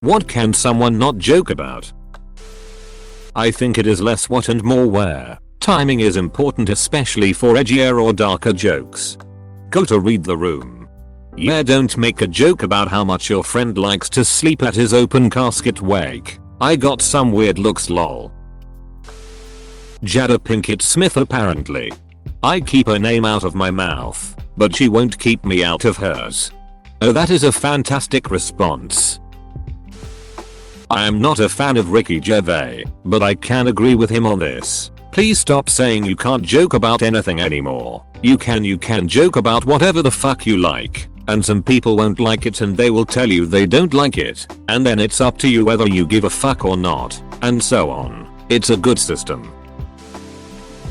What can someone not joke about? I think it is less what and more where. Timing is important, especially for edgier or darker jokes. Go to read the room. Yeah, don't make a joke about how much your friend likes to sleep at his open casket wake. I got some weird looks lol. Jada Pinkett Smith apparently. I keep her name out of my mouth, but she won't keep me out of hers. Oh, that is a fantastic response. I am not a fan of Ricky Gervais, but I can agree with him on this. Please stop saying you can't joke about anything anymore. You can joke about whatever the fuck you like, and some people won't like it and they will tell you they don't like it, and then it's up to you whether you give a fuck or not, and so on. It's a good system.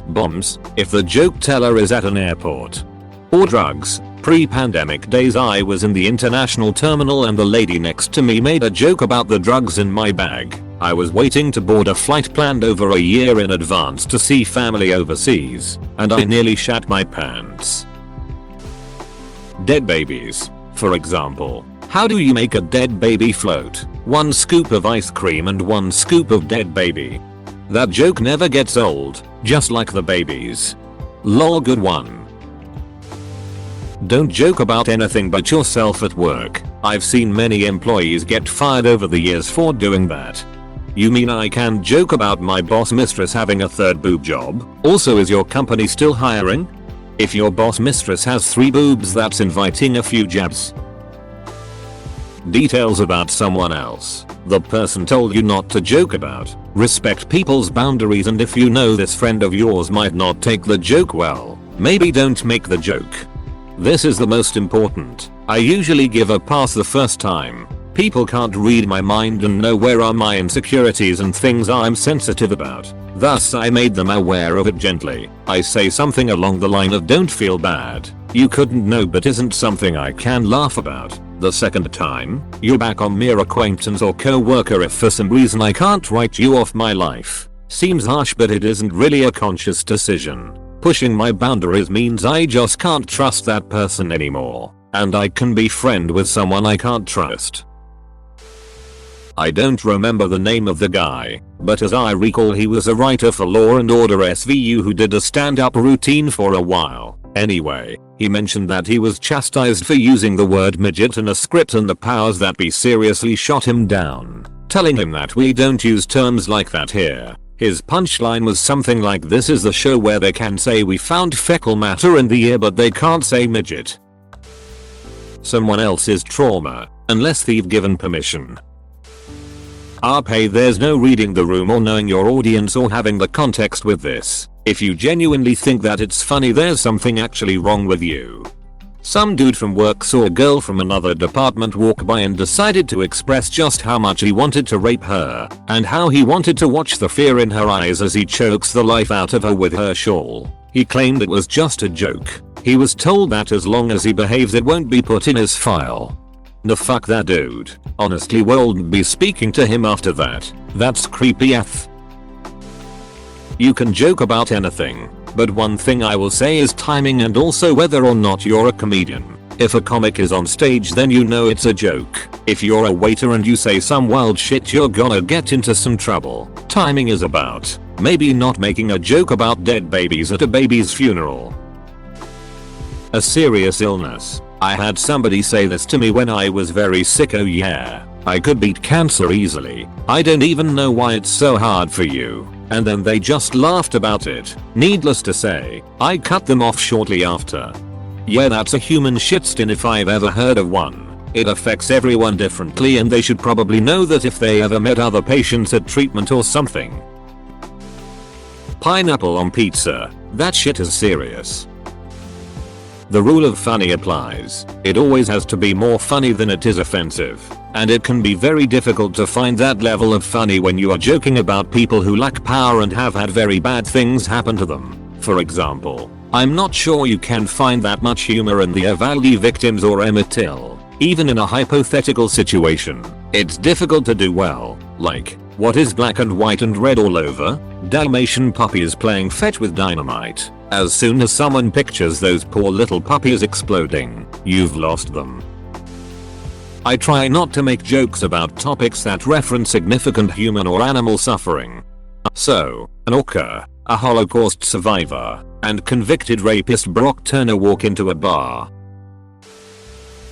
Bombs, if the joke teller is at an airport. Or drugs. Pre-pandemic days I was in the international terminal and the lady next to me made a joke about the drugs in my bag. I was waiting to board a flight planned over a year in advance to see family overseas, and I nearly shat my pants. Dead babies. For example, how do you make a dead baby float? 1 scoop of ice cream and 1 scoop of dead baby. That joke never gets old, just like the babies. Lol, good one. Don't joke about anything but yourself at work. I've seen many employees get fired over the years for doing that. You mean I can joke about my boss mistress having a 3rd boob job? Also, is your company still hiring? If your boss mistress has 3 boobs, that's inviting a few jabs. Details about someone else. The person told you not to joke about. Respect people's boundaries, and if you know this friend of yours might not take the joke well, maybe don't make the joke. This is the most important. I usually give a pass the first time. People can't read my mind and know where are my insecurities and things I'm sensitive about. Thus I made them aware of it gently. I say something along the line of don't feel bad. You couldn't know but isn't something I can laugh about. The second time, you're back on mere acquaintance or co-worker if for some reason I can't write you off my life. Seems harsh, but it isn't really a conscious decision. Pushing my boundaries means I just can't trust that person anymore, and I can be friend with someone I can't trust. I don't remember the name of the guy, but as I recall he was a writer for Law and Order SVU who did a stand-up routine for a while. Anyway, he mentioned that he was chastised for using the word midget in a script and the powers that be seriously shot him down, telling him that we don't use terms like that here. His punchline was something like, this is the show where they can say we found fecal matter in the ear but they can't say midget. Someone else's trauma, unless they've given permission. RP, there's no reading the room or knowing your audience or having the context with this. If you genuinely think that it's funny, there's something actually wrong with you. Some dude from work saw a girl from another department walk by and decided to express just how much he wanted to rape her, and how he wanted to watch the fear in her eyes as he chokes the life out of her with her shawl. He claimed it was just a joke. He was told that as long as he behaves it won't be put in his file. No, fuck that dude. Honestly, wouldn't be speaking to him after that. That's creepy AF. You can joke about anything, but one thing I will say is timing and also whether or not you're a comedian. If a comic is on stage, then you know it's a joke. If you're a waiter and you say some wild shit, you're gonna get into some trouble. Timing is about maybe not making a joke about dead babies at a baby's funeral. A serious illness. I had somebody say this to me when I was very sick. Oh yeah, I could beat cancer easily. I don't even know why it's so hard for you. And then they just laughed about it. Needless to say, I cut them off shortly after. Yeah, that's a human shitstorm if I've ever heard of one. It affects everyone differently and they should probably know that if they ever met other patients at treatment or something. Pineapple on pizza. That shit is serious. The rule of funny applies. It always has to be more funny than it is offensive. And it can be very difficult to find that level of funny when you are joking about people who lack power and have had very bad things happen to them. For example, I'm not sure you can find that much humor in the Uvalde victims or Emmett Till. Even in a hypothetical situation, it's difficult to do well. Like, what is black and white and red all over? Dalmatian puppies playing fetch with dynamite. As soon as someone pictures those poor little puppies exploding, you've lost them. I try not to make jokes about topics that reference significant human or animal suffering. So, an orca, a Holocaust survivor, and convicted rapist Brock Turner walk into a bar.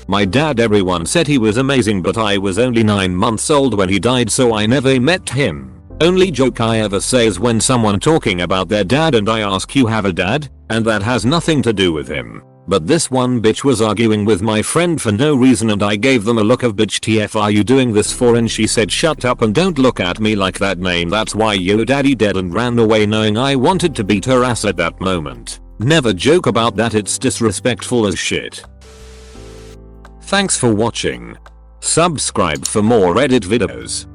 My dad, everyone said he was amazing, but I was only 9 months old when he died, so I never met him. Only joke I ever say is when someone talking about their dad and I ask, you have a dad? And that has nothing to do with him. But this one bitch was arguing with my friend for no reason and I gave them a look of bitch TF are you doing this for, and she said shut up and don't look at me like that, name that's why yo daddy dead, and ran away knowing I wanted to beat her ass at that moment. Never joke about that, it's disrespectful as shit. Thanks for watching. Subscribe for more Reddit videos.